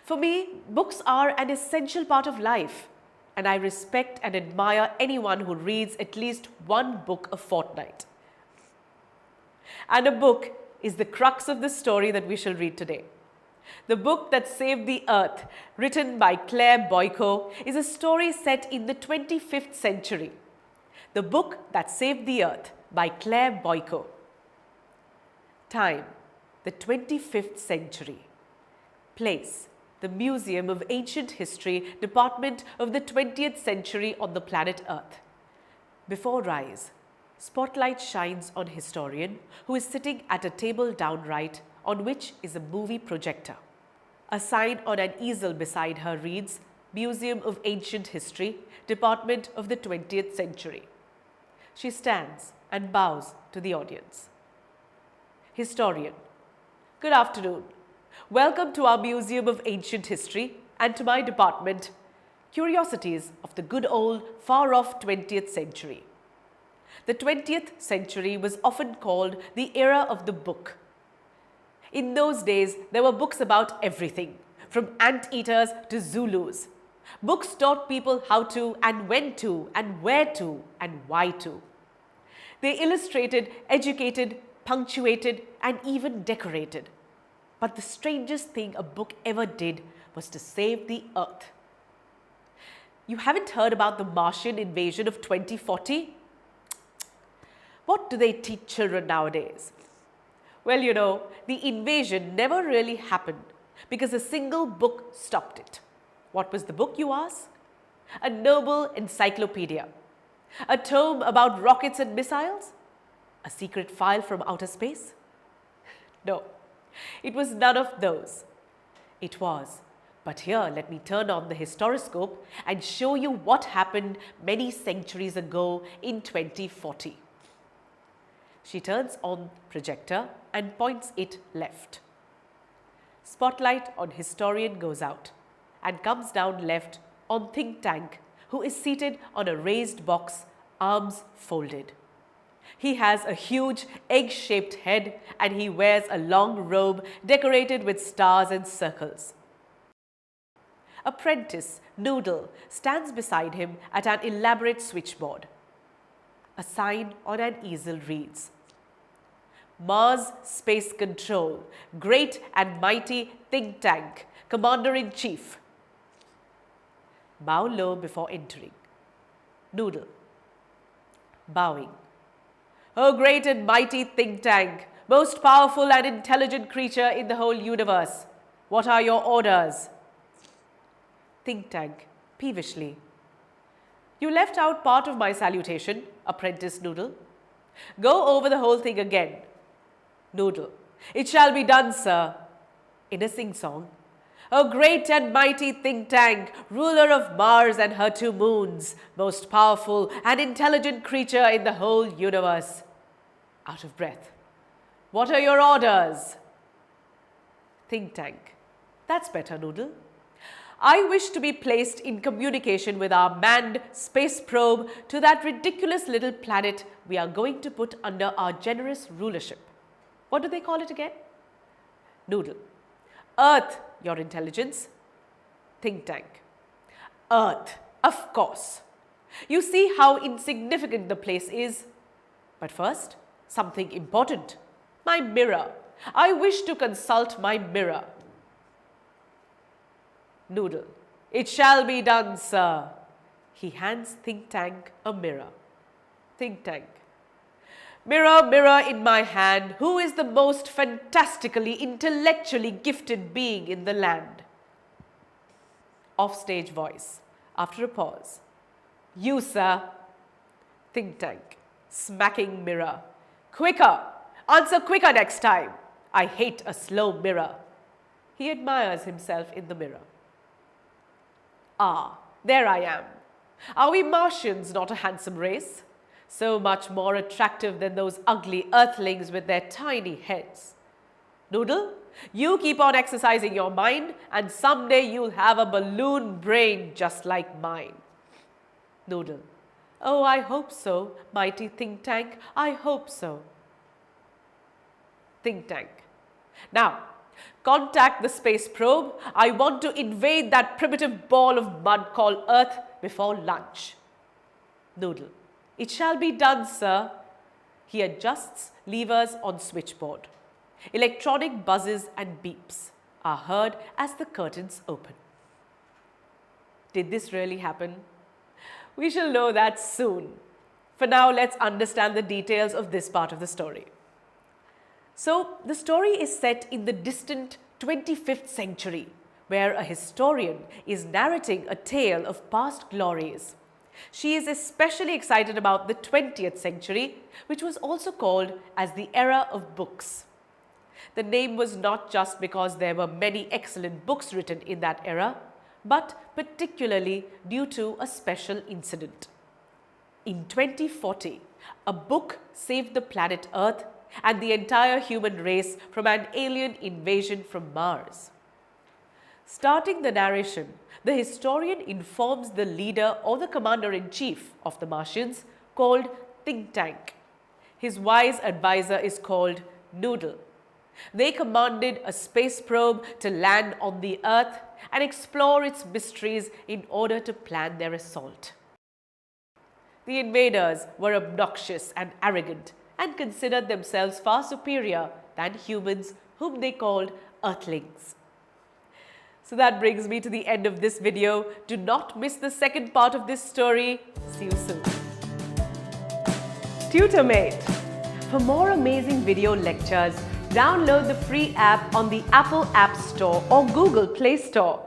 For me, books are an essential part of life, and I respect and admire anyone who reads at least one book a fortnight. And a book is the crux of the story that we shall read today. The Book That Saved the Earth, written by Claire Boyko, is a story set in the 25th century. The Book That Saved the Earth by Claire Boyko. Time, the 25th century. Place, the Museum of Ancient History, Department of the 20th century on the planet Earth. Before rise, spotlight shines on historian who is sitting at a table downright on which is a movie projector. A sign on an easel beside her reads, Museum of Ancient History, Department of the 20th century. She stands and bows to the audience. Historian. Good afternoon. Welcome to our Museum of Ancient History and to my department, Curiosities of the Good Old Far-Off 20th Century. The 20th century was often called the era of the book. In those days, there were books about everything, from anteaters to Zulus. Books taught people how to and when to and where to and why to. They illustrated, educated, punctuated, and even decorated. But the strangest thing a book ever did was to save the earth. You haven't heard about the Martian invasion of 2040? What do they teach children nowadays? Well, you know, the invasion never really happened because a single book stopped it. What was the book, you ask? A noble encyclopedia. A tome about rockets and missiles? A secret file from outer space? No, it was none of those. It was. But here, let me turn on the historiscope and show you what happened many centuries ago in 2040. She turns on projector and points it left. Spotlight on historian goes out and comes down left on think tank, who is seated on a raised box, arms folded. He has a huge egg-shaped head and he wears a long robe decorated with stars and circles. Apprentice Noodle stands beside him at an elaborate switchboard. A sign on an easel reads, Mars Space Control, Great and Mighty Think Tank, Commander-in-Chief. Bow low before entering. Noodle. Bowing. Oh, great and mighty think tank, most powerful and intelligent creature in the whole universe. What are your orders? Think tank, peevishly. You left out part of my salutation, Apprentice Noodle. Go over the whole thing again. Noodle. It shall be done, sir. In a sing-song. O great and mighty think tank, ruler of Mars and her 2 moons, most powerful and intelligent creature in the whole universe. Out of breath. What are your orders? Think tank. That's better, Noodle. I wish to be placed in communication with our manned space probe to that ridiculous little planet we are going to put under our generous rulership. What do they call it again? Noodle. Earth, your intelligence. Think tank. Earth, of course. You see how insignificant the place is. But first, something important. My mirror. I wish to consult my mirror. Noodle. It shall be done, sir. He hands think tank a mirror. Think tank. Mirror, mirror in my hand, who is the most fantastically, intellectually gifted being in the land? Offstage voice, after a pause. You, sir. Think tank, smacking mirror. Quicker! Answer quicker next time. I hate a slow mirror. He admires himself in the mirror. Ah, there I am. Are we Martians not a handsome race? So much more attractive than those ugly earthlings with their tiny heads. Noodle, you keep on exercising your mind and someday you'll have a balloon brain just like mine. Noodle, oh, I hope so, mighty think tank, I hope so. Think tank, now Contact the space probe. I want to invade that primitive ball of mud called Earth before lunch. Noodle. It shall be done, sir. He adjusts levers on switchboard. Electronic buzzes and beeps are heard as the curtains open. Did this really happen? We shall know that soon. For now, let's understand the details of this part of the story. So, the story is set in the distant 25th century, where a historian is narrating a tale of past glories. She is especially excited about the 20th century, which was also called as the era of books. The name was not just because there were many excellent books written in that era, but particularly due to a special incident. In 2040, a book saved the planet Earth and the entire human race from an alien invasion from Mars. Starting the narration, the historian informs the leader or the commander-in-chief of the Martians, called Think Tank. His wise advisor is called Noodle. They commanded a space probe to land on the Earth and explore its mysteries in order to plan their assault. The invaders were obnoxious and arrogant and considered themselves far superior than humans, whom they called Earthlings. So that brings me to the end of this video. Do not miss the second part of this story. See you soon. TutorMate. For more amazing video lectures, download the free app on the Apple App Store or Google Play Store.